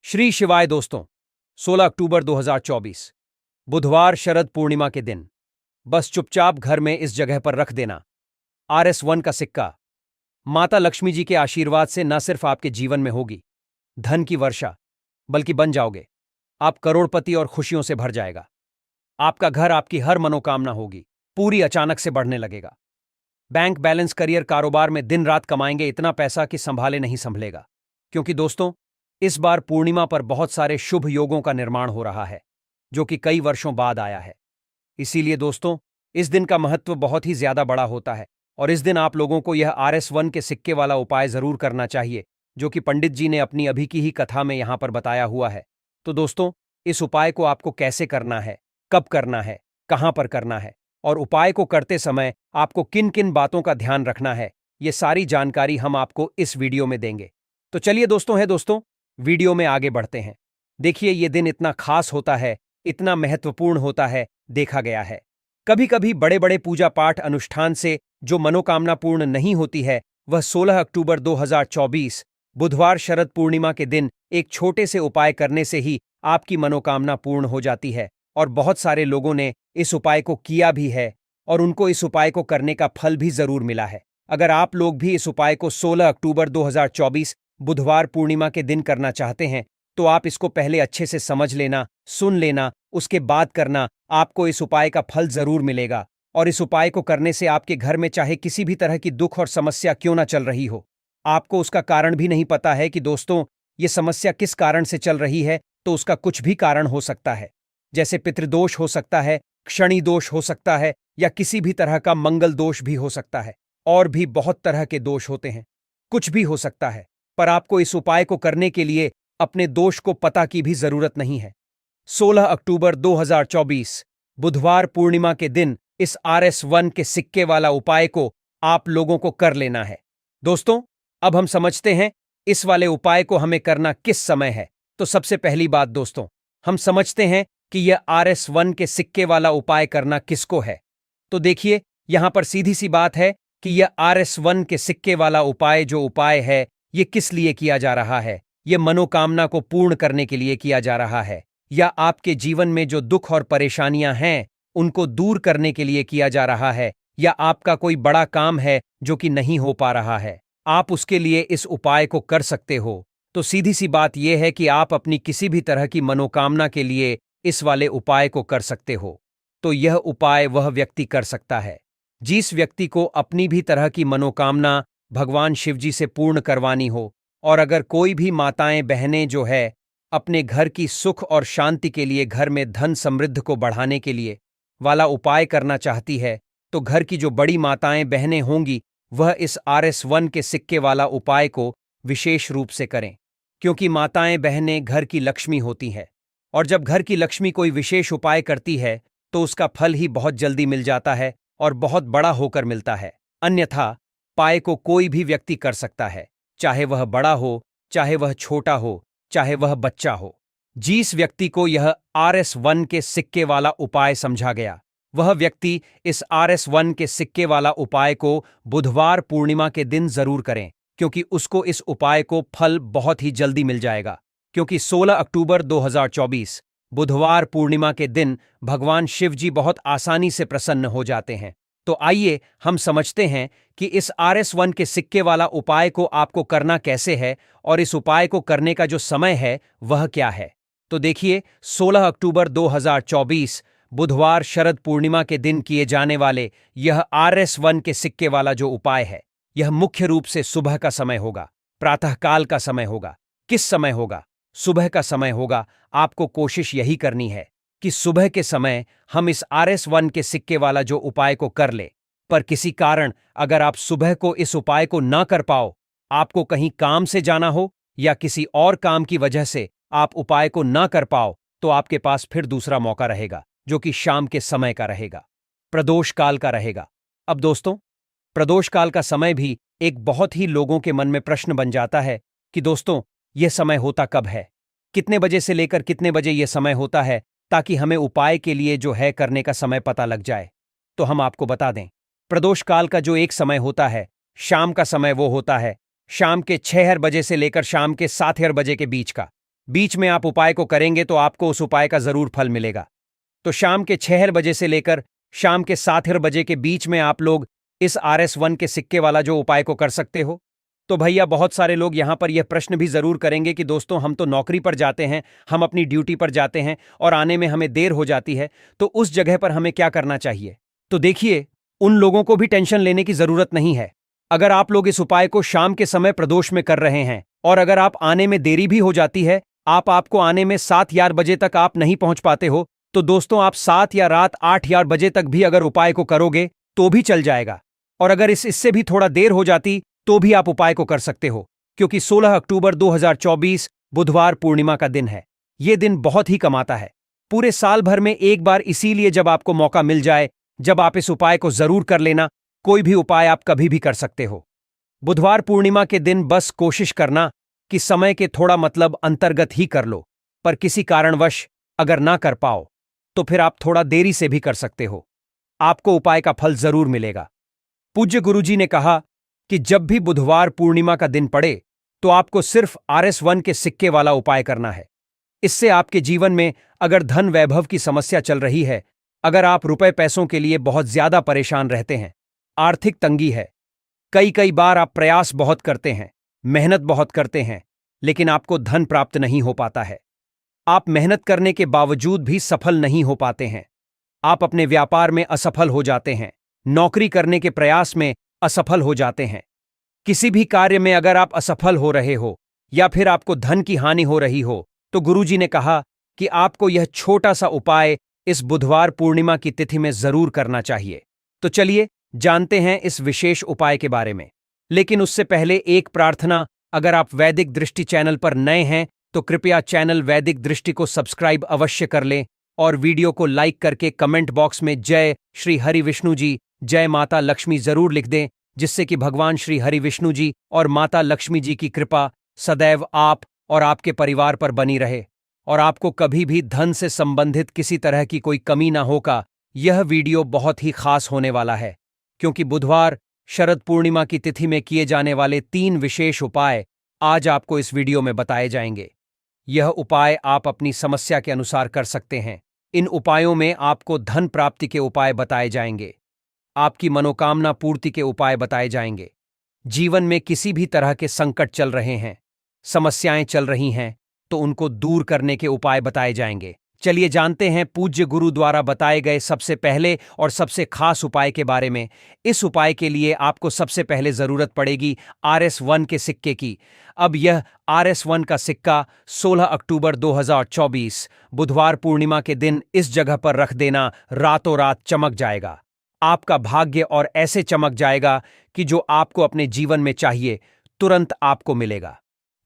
श्री शिवाय दोस्तों। 16 अक्टूबर 2024 बुधवार शरद पूर्णिमा के दिन बस चुपचाप घर में इस जगह पर रख देना RS1 का सिक्का। माता लक्ष्मी जी के आशीर्वाद से न सिर्फ आपके जीवन में होगी धन की वर्षा, बल्कि बन जाओगे आप करोड़पति और खुशियों से भर जाएगा। आपका घर आपकी हर मनोकामना होगी पूरी अचानक से बढ़ने लगेगा। बैंक बैलेंस, करियर, कारोबार में दिन रात कमाएंगे इतना पैसा कि संभाले नहीं संभलेगा। क्योंकि दोस्तों, इस बार पूर्णिमा पर बहुत सारे शुभ योगों का निर्माण हो रहा है जो कि कई वर्षों बाद आया है। इसीलिए दोस्तों, इस दिन का महत्व बहुत ही ज्यादा बड़ा होता है और इस दिन आप लोगों को यह RS1 के सिक्के वाला उपाय जरूर करना चाहिए जो कि पंडित जी ने अपनी अभी की ही कथा में यहां पर बताया हुआ है। तो दोस्तों, इस उपाय को आपको कैसे करना है, कब करना है, कहां पर करना है और उपाय को करते समय आपको किन किन बातों का ध्यान रखना है, ये सारी जानकारी हम आपको इस वीडियो में देंगे। तो चलिए दोस्तों, वीडियो में आगे बढ़ते हैं। देखिए, ये दिन इतना खास होता है, इतना महत्वपूर्ण होता है, देखा गया है कभी कभी बड़े बड़े पूजा पाठ अनुष्ठान से जो मनोकामना पूर्ण नहीं होती है, वह 16 अक्टूबर 2024 बुधवार शरद पूर्णिमा के दिन एक छोटे से उपाय करने से ही आपकी मनोकामना पूर्ण हो जाती है। और बहुत सारे लोगों ने इस उपाय को किया भी है और उनको इस उपाय को करने का फल भी जरूर मिला है। अगर आप लोग भी इस उपाय को 16 अक्टूबर 2024 बुधवार पूर्णिमा के दिन करना चाहते हैं तो आप इसको पहले अच्छे से समझ लेना, सुन लेना, उसके बाद करना। आपको इस उपाय का फल जरूर मिलेगा और इस उपाय को करने से आपके घर में चाहे किसी भी तरह की दुख और समस्या क्यों ना चल रही हो, आपको उसका कारण भी नहीं पता है कि दोस्तों ये समस्या किस कारण से चल रही है, तो उसका कुछ भी कारण हो सकता है। जैसे पितृदोष हो सकता है, क्षणि दोष हो सकता है, या किसी भी तरह का मंगल दोष भी हो सकता है। और भी बहुत तरह के दोष होते हैं, कुछ भी हो सकता है। पर आपको इस उपाय को करने के लिए अपने दोष को पता की भी जरूरत नहीं है। 16 अक्टूबर 2024 बुधवार पूर्णिमा के दिन इस RS1 के सिक्के वाला उपाय को आप लोगों को कर लेना है। दोस्तों, अब हम समझते हैं इस वाले उपाय को हमें करना किस समय है। तो सबसे पहली बात दोस्तों, हम समझते हैं कि यह RS1 के सिक्के वाला उपाय करना किसको है। तो देखिए, यहां पर सीधी सी बात है कि यह RS1 के सिक्के वाला उपाय जो उपाय है, ये किस लिए किया जा रहा है। ये मनोकामना को पूर्ण करने के लिए किया जा रहा है, या आपके जीवन में जो दुख और परेशानियां हैं उनको दूर करने के लिए किया जा रहा है, या आपका कोई बड़ा काम है जो कि नहीं हो पा रहा है, आप उसके लिए इस उपाय को कर सकते हो। तो सीधी सी बात यह है कि आप अपनी किसी भी तरह की मनोकामना के लिए इस वाले उपाय को कर सकते हो। तो यह उपाय वह व्यक्ति कर सकता है जिस व्यक्ति को अपनी भी तरह की मनोकामना भगवान शिव जी से पूर्ण करवानी हो। और अगर कोई भी माताएं बहनें जो है अपने घर की सुख और शांति के लिए, घर में धन समृद्धि को बढ़ाने के लिए वाला उपाय करना चाहती है, तो घर की जो बड़ी माताएं बहनें होंगी वह इस RS1 के सिक्के वाला उपाय को विशेष रूप से करें। क्योंकि माताएं बहनें घर की लक्ष्मी होती हैं और जब घर की लक्ष्मी कोई विशेष उपाय करती है तो उसका फल ही बहुत जल्दी मिल जाता है और बहुत बड़ा होकर मिलता है। अन्यथा उपाय को कोई भी व्यक्ति कर सकता है, चाहे वह बड़ा हो, चाहे वह छोटा हो, चाहे वह बच्चा हो। जिस व्यक्ति को यह RS1 के सिक्के वाला उपाय समझा गया, वह व्यक्ति इस RS1 के सिक्के वाला उपाय को बुधवार पूर्णिमा के दिन जरूर करें, क्योंकि उसको इस उपाय को फल बहुत ही जल्दी मिल जाएगा। क्योंकि 16 अक्टूबर 2024 बुधवार पूर्णिमा के दिन भगवान शिव जी बहुत आसानी से प्रसन्न हो जाते हैं। तो आइए हम समझते हैं कि इस RS1 के सिक्के वाला उपाय को आपको करना कैसे है और इस उपाय को करने का जो समय है वह क्या है। तो देखिए, 16 अक्टूबर 2024 बुधवार शरद पूर्णिमा के दिन किए जाने वाले यह RS1 के सिक्के वाला जो उपाय है, यह मुख्य रूप से सुबह का समय होगा, प्रातःकाल का समय होगा। किस समय होगा? सुबह का समय होगा। आपको कोशिश यही करनी है कि सुबह के समय हम इस RS1 के सिक्के वाला जो उपाय को कर ले। पर किसी कारण अगर आप सुबह को इस उपाय को ना कर पाओ, आपको कहीं काम से जाना हो या किसी और काम की वजह से आप उपाय को ना कर पाओ, तो आपके पास फिर दूसरा मौका रहेगा जो कि शाम के समय का रहेगा, प्रदोष काल का रहेगा। अब दोस्तों, प्रदोष काल का समय भी एक बहुत ही लोगों के मन में प्रश्न बन जाता है कि दोस्तों यह समय होता कब है, कितने बजे से लेकर कितने बजे यह समय होता है, ताकि हमें उपाय के लिए जो है करने का समय पता लग जाए। तो हम आपको बता दें, प्रदोष काल का जो एक समय होता है, शाम का समय, वो होता है शाम के 6 बजे से लेकर शाम के 7 बजे के बीच का। बीच में आप उपाय को करेंगे तो आपको उस उपाय का जरूर फल मिलेगा। तो शाम के 6 बजे से लेकर शाम के 7 बजे के बीच में आप लोग इस RS1 के सिक्के वाला जो उपाय को कर सकते हो। तो भैया बहुत सारे लोग यहां पर यह प्रश्न भी जरूर करेंगे कि दोस्तों हम तो नौकरी पर जाते हैं, हम अपनी ड्यूटी पर जाते हैं और आने में हमें देर हो जाती है, तो उस जगह पर हमें क्या करना चाहिए? तो देखिए, उन लोगों को भी टेंशन लेने की जरूरत नहीं है। अगर आप लोग इस उपाय को शाम के समय प्रदोष में कर रहे हैं और अगर आप आने में देरी भी हो जाती है, आपको आने में 7 बजे तक आप नहीं पहुंच पाते हो, तो दोस्तों आप 7 या रात 8 बजे तक भी अगर उपाय को करोगे तो भी चल जाएगा। और अगर इससे भी थोड़ा देर हो जाती तो भी आप उपाय को कर सकते हो, क्योंकि 16 अक्टूबर 2024 बुधवार पूर्णिमा का दिन है। यह दिन बहुत ही कमाता है। पूरे साल भर में एक बार, इसीलिए जब आपको मौका मिल जाए, जब आप इस उपाय को जरूर कर लेना। कोई भी उपाय आप कभी भी कर सकते हो। बुधवार पूर्णिमा के दिन बस कोशिश करना कि समय के थोड़ा मतलब अंतर्गत ही कर लो, पर किसी कारणवश अगर ना कर पाओ तो फिर आप थोड़ा देरी से भी कर सकते हो। आपको उपाय का फल जरूर मिलेगा। पूज्य गुरुजी ने कहा कि जब भी बुधवार पूर्णिमा का दिन पड़े तो आपको सिर्फ RS1 के सिक्के वाला उपाय करना है। इससे आपके जीवन में अगर धन वैभव की समस्या चल रही है, अगर आप रुपए पैसों के लिए बहुत ज्यादा परेशान रहते हैं, आर्थिक तंगी है, कई बार आप प्रयास बहुत करते हैं, मेहनत बहुत करते हैं, लेकिन आपको धन प्राप्त नहीं हो पाता है। आप मेहनत करने के बावजूद भी सफल नहीं हो पाते हैं। आप अपने व्यापार में असफल हो जाते हैं, नौकरी करने के प्रयास में असफल हो जाते हैं। किसी भी कार्य में अगर आप असफल हो रहे हो या फिर आपको धन की हानि हो रही हो, तो गुरुजी ने कहा कि आपको यह छोटा सा उपाय इस बुधवार पूर्णिमा की तिथि में जरूर करना चाहिए। तो चलिए जानते हैं इस विशेष उपाय के बारे में। लेकिन उससे पहले एक प्रार्थना, अगर आप वैदिक दृष्टि चैनल पर नए हैं तो कृपया चैनल वैदिक दृष्टि को सब्सक्राइब अवश्य कर लें और वीडियो को लाइक करके कमेंट बॉक्स में जय श्री हरि विष्णु जी, जय माता लक्ष्मी जरूर लिख दें, जिससे कि भगवान श्री हरि विष्णु जी और माता लक्ष्मी जी की कृपा सदैव आप और आपके परिवार पर बनी रहे और आपको कभी भी धन से संबंधित किसी तरह की कोई कमी ना होगा। यह वीडियो बहुत ही खास होने वाला है, क्योंकि बुधवार शरद पूर्णिमा की तिथि में किए जाने वाले 3 विशेष उपाय आज आपको इस वीडियो में बताए जाएंगे। यह उपाय आप अपनी समस्या के अनुसार कर सकते हैं। इन उपायों में आपको धन प्राप्ति के उपाय बताए जाएंगे, आपकी मनोकामना पूर्ति के उपाय बताए जाएंगे। जीवन में किसी भी तरह के संकट चल रहे हैं, समस्याएं चल रही हैं, तो उनको दूर करने के उपाय बताए जाएंगे। चलिए जानते हैं पूज्य गुरु द्वारा बताए गए सबसे पहले और सबसे खास उपाय के बारे में। इस उपाय के लिए आपको सबसे पहले जरूरत पड़ेगी RS1 के सिक्के की। अब यह RS1 का सिक्का 16 अक्टूबर 2024 बुधवार पूर्णिमा के दिन इस जगह पर रख देना, रातों रात चमक जाएगा। आपका भाग्य और ऐसे चमक जाएगा कि जो आपको अपने जीवन में चाहिए तुरंत आपको मिलेगा।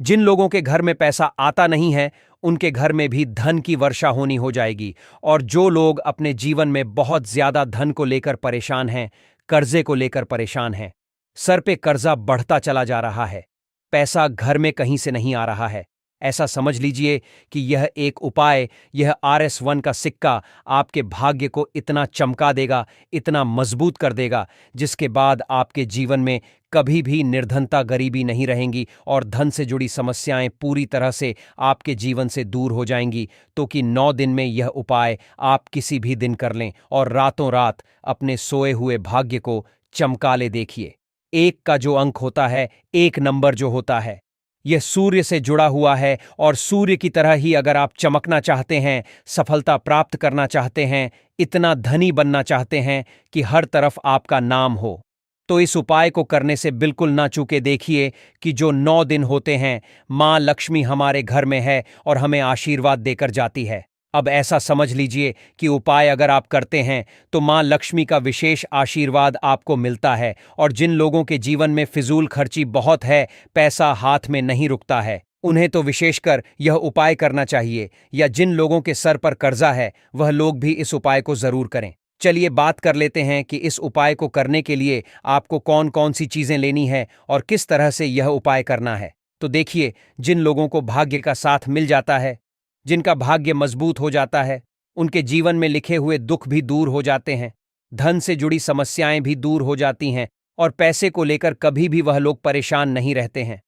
जिन लोगों के घर में पैसा आता नहीं है, उनके घर में भी धन की वर्षा होनी हो जाएगी। और जो लोग अपने जीवन में बहुत ज्यादा धन को लेकर परेशान हैं, कर्जे को लेकर परेशान हैं, सर पे कर्जा बढ़ता चला जा रहा है, पैसा घर में कहीं से नहीं आ रहा है, ऐसा समझ लीजिए कि यह एक उपाय, यह RS1 का सिक्का आपके भाग्य को इतना चमका देगा, इतना मजबूत कर देगा, जिसके बाद आपके जीवन में कभी भी निर्धनता, गरीबी नहीं रहेंगी और धन से जुड़ी समस्याएं पूरी तरह से आपके जीवन से दूर हो जाएंगी। तो कि 9 दिन में यह उपाय आप किसी भी दिन कर लें और रातों रात अपने सोए हुए भाग्य को चमका ले। देखिए, 1 का जो अंक होता है, 1 नंबर जो होता है, यह सूर्य से जुड़ा हुआ है और सूर्य की तरह ही अगर आप चमकना चाहते हैं, सफलता प्राप्त करना चाहते हैं, इतना धनी बनना चाहते हैं कि हर तरफ आपका नाम हो, तो इस उपाय को करने से बिल्कुल ना चूके। देखिए कि जो 9 दिन होते हैं, माँ लक्ष्मी हमारे घर में है और हमें आशीर्वाद देकर जाती है। अब ऐसा समझ लीजिए कि उपाय अगर आप करते हैं तो माँ लक्ष्मी का विशेष आशीर्वाद आपको मिलता है। और जिन लोगों के जीवन में फिजूल खर्ची बहुत है, पैसा हाथ में नहीं रुकता है, उन्हें तो विशेषकर यह उपाय करना चाहिए। या जिन लोगों के सर पर कर्जा है, वह लोग भी इस उपाय को जरूर करें। चलिए बात कर लेते हैं कि इस उपाय को करने के लिए आपको कौन कौन सी चीजें लेनी है और किस तरह से यह उपाय करना है। तो देखिए, जिन लोगों को भाग्य का साथ मिल जाता है, जिनका भाग्य मजबूत हो जाता है, उनके जीवन में लिखे हुए दुख भी दूर हो जाते हैं, धन से जुड़ी समस्याएं भी दूर हो जाती हैं और पैसे को लेकर कभी भी वह लोग परेशान नहीं रहते हैं।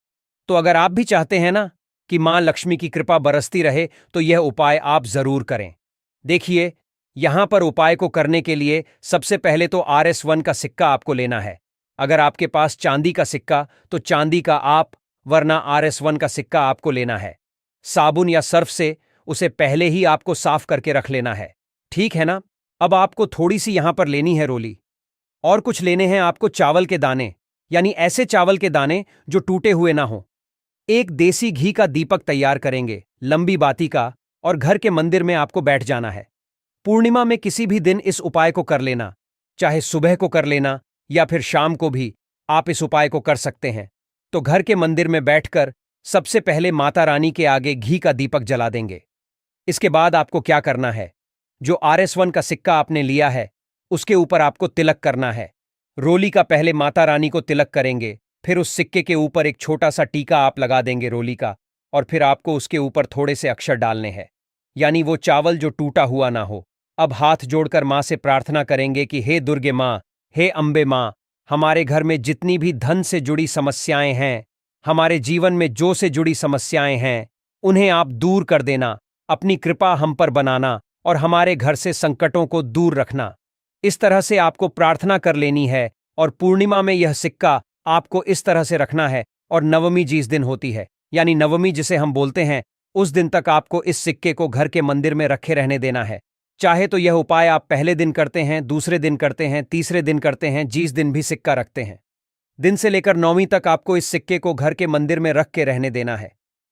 तो अगर आप भी चाहते हैं ना कि मां लक्ष्मी की कृपा बरसती रहे तो यह उपाय आप जरूर करें। देखिए, यहां पर उपाय को करने के लिए सबसे पहले तो RS1 का सिक्का आपको लेना है। अगर आपके पास चांदी का सिक्का तो चांदी का आप, वरना RS1 का सिक्का आपको लेना है। साबुन या सर्फ से उसे पहले ही आपको साफ करके रख लेना है। ठीक है ना? अब आपको थोड़ी सी यहां पर लेनी है रोली। और कुछ लेने हैं आपको चावल के दाने, यानी ऐसे चावल के दाने जो टूटे हुए ना हो। एक देसी घी का दीपक तैयार करेंगे, लंबी बाती का, और घर के मंदिर में आपको बैठ जाना है। पूर्णिमा में किसी भी दिन इस उपाय को कर लेना, चाहे सुबह को कर लेना या फिर शाम को भी आप इस उपाय को कर सकते हैं। तो घर के मंदिर में बैठकर सबसे पहले माता रानी के आगे घी का दीपक जला देंगे। इसके बाद आपको क्या करना है, जो RS1 का सिक्का आपने लिया है उसके ऊपर आपको तिलक करना है। रोली का पहले माता रानी को तिलक करेंगे, फिर उस सिक्के के ऊपर एक छोटा सा टीका आप लगा देंगे रोली का, और फिर आपको उसके ऊपर थोड़े से अक्षर डालने हैं, यानी वो चावल जो टूटा हुआ ना हो। अब हाथ जोड़कर मां से प्रार्थना करेंगे कि हे दुर्गे मां, हे अंबे मां, हमारे घर में जितनी भी धन से जुड़ी समस्याएं हैं, हमारे जीवन में जो से जुड़ी समस्याएं हैं, उन्हें आप दूर कर देना, अपनी कृपा हम पर बनाना और हमारे घर से संकटों को दूर रखना। इस तरह से आपको प्रार्थना कर लेनी है, और पूर्णिमा में यह सिक्का आपको इस तरह से रखना है, और नवमी जिस दिन होती है, यानी नवमी जिसे हम बोलते हैं, उस दिन तक आपको इस सिक्के को घर के मंदिर में रखे रहने देना है। चाहे तो यह उपाय आप पहले दिन करते हैं, दूसरे दिन करते हैं, तीसरे दिन करते हैं, जिस दिन भी सिक्का रखते हैं। दिन से लेकर नौवीं तक आपको इस सिक्के को घर के मंदिर में रख के रहने देना है।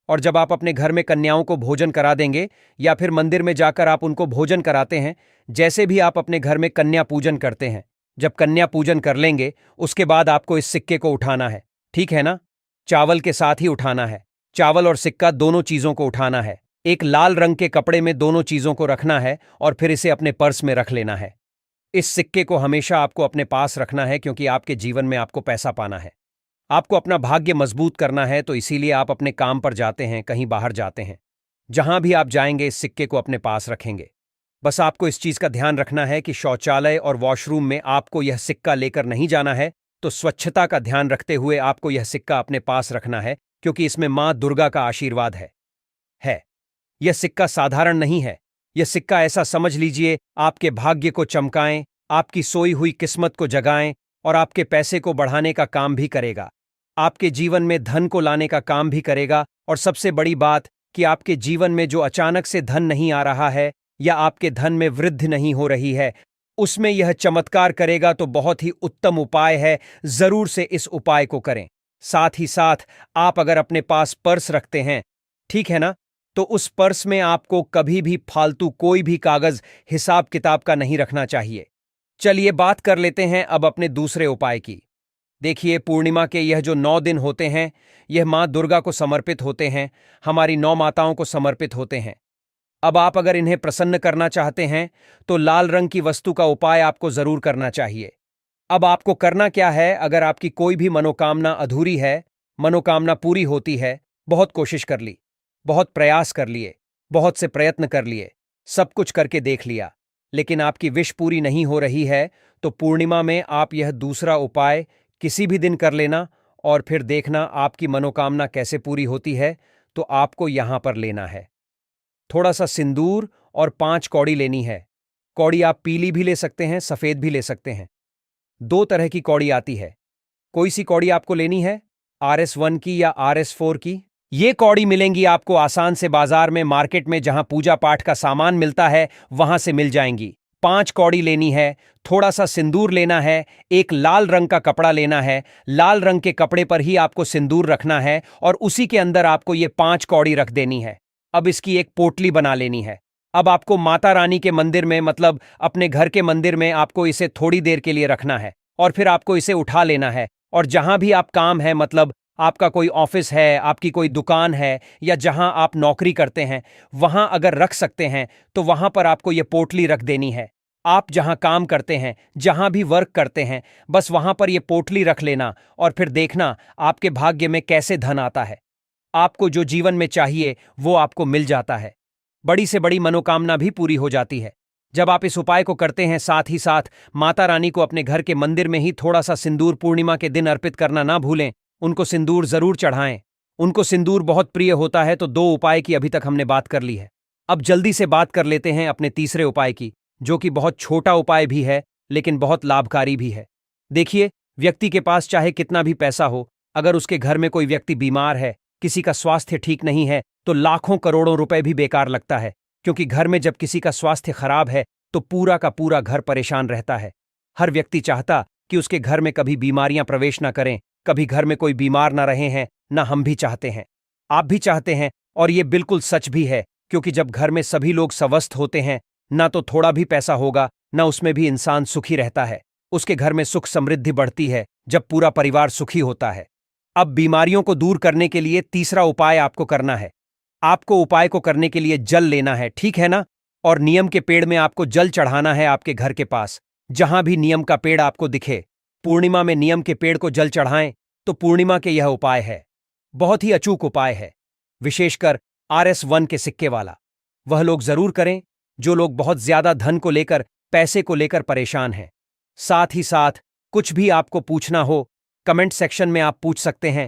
और जब आप अपने घर में कन्याओं को भोजन करा देंगे या फिर मंदिर में जाकर आप उनको भोजन कराते हैं, जैसे भी आप अपने घर में कन्या पूजन करते हैं, जब कन्या पूजन कर लेंगे उसके बाद आपको इस सिक्के को उठाना है। ठीक है ना? चावल के साथ ही उठाना है। चावल और सिक्का दोनों चीजों को उठाना है। एक लाल रंग के कपड़े में दोनों चीजों को रखना है और फिर इसे अपने पर्स में रख लेना है। इस सिक्के को हमेशा आपको अपने पास रखना है, क्योंकि आपके जीवन में आपको पैसा पाना है, आपको अपना भाग्य मजबूत करना है। तो इसीलिए आप अपने काम पर जाते हैं, कहीं बाहर जाते हैं, जहां भी आप जाएंगे इस सिक्के को अपने पास रखेंगे। बस आपको इस चीज का ध्यान रखना है कि शौचालय और वॉशरूम में आपको यह सिक्का लेकर नहीं जाना है। तो स्वच्छता का ध्यान रखते हुए आपको यह सिक्का अपने पास रखना है, क्योंकि इसमें मां दुर्गा का आशीर्वाद है। यह सिक्का साधारण नहीं है। यह सिक्का ऐसा समझ लीजिए आपके भाग्य को चमकाएं, आपकी सोई हुई किस्मत को जगाएं और आपके पैसे को बढ़ाने का काम भी करेगा। आपके जीवन में धन को लाने का काम भी करेगा। और सबसे बड़ी बात कि आपके जीवन में जो अचानक से धन नहीं आ रहा है या आपके धन में वृद्धि नहीं हो रही है, उसमें यह चमत्कार करेगा। तो बहुत ही उत्तम उपाय है, जरूर से इस उपाय को करें। साथ ही साथ आप अगर अपने पास पर्स रखते हैं, ठीक है ना, तो उस पर्स में आपको कभी भी फालतू कोई भी कागज हिसाब किताब का नहीं रखना चाहिए। चलिए बात कर लेते हैं अब अपने दूसरे उपाय की। देखिए, पूर्णिमा के यह जो 9 दिन होते हैं, यह मां दुर्गा को समर्पित होते हैं, हमारी 9 माताओं को समर्पित होते हैं। अब आप अगर इन्हें प्रसन्न करना चाहते हैं तो लाल रंग की वस्तु का उपाय आपको जरूर करना चाहिए। अब आपको करना क्या है, अगर आपकी कोई भी मनोकामना अधूरी है, मनोकामना पूरी होती है, बहुत कोशिश कर ली, बहुत प्रयास कर लिए, बहुत से प्रयत्न कर लिए, सब कुछ करके देख लिया, लेकिन आपकी विश पूरी नहीं हो रही है, तो पूर्णिमा में आप यह दूसरा उपाय किसी भी दिन कर लेना और फिर देखना आपकी मनोकामना कैसे पूरी होती है। तो आपको यहां पर लेना है थोड़ा सा सिंदूर और 5 कौड़ी लेनी है। कौड़ी आप पीली भी ले सकते हैं, सफेद भी ले सकते हैं। 2 तरह की कौड़ी आती है। कोई सी कौड़ी आपको लेनी है, RS1 की या RS4 की? ये कौड़ी मिलेंगी आपको आसान से बाजार में, मार्केट में, जहां पूजा पाठ का सामान मिलता है वहां से मिल जाएंगी। 5 कौड़ी लेनी है, थोड़ा सा सिंदूर लेना है, एक लाल रंग का कपड़ा लेना है, लाल रंग के कपड़े पर ही आपको सिंदूर रखना है और उसी के अंदर आपको ये 5 कौड़ी रख देनी है। अब इसकी एक पोटली बना लेनी है। अब आपको माता रानी के मंदिर में, मतलब अपने घर के मंदिर में, आपको इसे थोड़ी देर के लिए रखना है और फिर आपको इसे उठा लेना है। और जहां भी आप काम है, मतलब आपका कोई ऑफिस है, आपकी कोई दुकान है, या जहां आप नौकरी करते हैं, वहां अगर रख सकते हैं तो वहां पर आपको ये पोटली रख देनी है। आप जहां काम करते हैं, जहां भी वर्क करते हैं, बस वहां पर ये पोटली रख लेना और फिर देखना आपके भाग्य में कैसे धन आता है। आपको जो जीवन में चाहिए वो आपको मिल जाता है। बड़ी से बड़ी मनोकामना भी पूरी हो जाती है। जब आप इस उपाय को करते हैं, साथ ही साथ माता रानी को अपने घर के मंदिर में ही थोड़ा सा सिंदूर पूर्णिमा के दिन अर्पित करना ना भूलें। उनको सिंदूर जरूर चढ़ाएं उनको सिंदूर बहुत प्रिय होता है, तो 2 उपाय की अभी तक हमने बात कर ली है। अब जल्दी से बात कर लेते हैं अपने तीसरे उपाय की, जो कि बहुत छोटा उपाय भी है लेकिन बहुत लाभकारी भी है। देखिए, व्यक्ति के पास चाहे कितना भी पैसा हो, अगर उसके घर में कोई व्यक्ति बीमार है, किसी का स्वास्थ्य ठीक नहीं है, तो लाखों करोड़ों रुपए भी बेकार लगता है, क्योंकि घर में जब किसी का स्वास्थ्य खराब है तो पूरा का पूरा घर परेशान रहता है। हर व्यक्ति चाहता कि उसके घर में कभी बीमारियां प्रवेश न करें, कभी घर में कोई बीमार ना रहे हैं, ना हम भी चाहते हैं, आप भी चाहते हैं, और ये बिल्कुल सच भी है, क्योंकि जब घर में सभी लोग स्वस्थ होते हैं, ना तो थोड़ा भी पैसा होगा, ना उसमें भी इंसान सुखी रहता है। उसके घर में सुख समृद्धि बढ़ती है जब पूरा परिवार सुखी होता है। अब बीमारियों को दूर करने के लिए तीसरा उपाय आपको करना है। आपको उपाय को करने के लिए जल लेना है, ठीक है ना? और नीम के पेड़ में आपको जल चढ़ाना है आपके घर के पास, जहां भी नीम का पेड़ आपको दिखे। पूर्णिमा में नीम के पेड़ को जल चढ़ाएं, तो पूर्णिमा के यह उपाय है। बहुत ही अचूक उपाय है, विशेषकर RS1 के सिक्के वाला। वह लोग जरूर करें जो लोग बहुत ज्यादा धन को लेकर, पैसे को लेकर परेशान हैं। साथ ही साथ कुछ भी आपको पूछना हो, कमेंट सेक्शन में आप पूछ सकते हैं।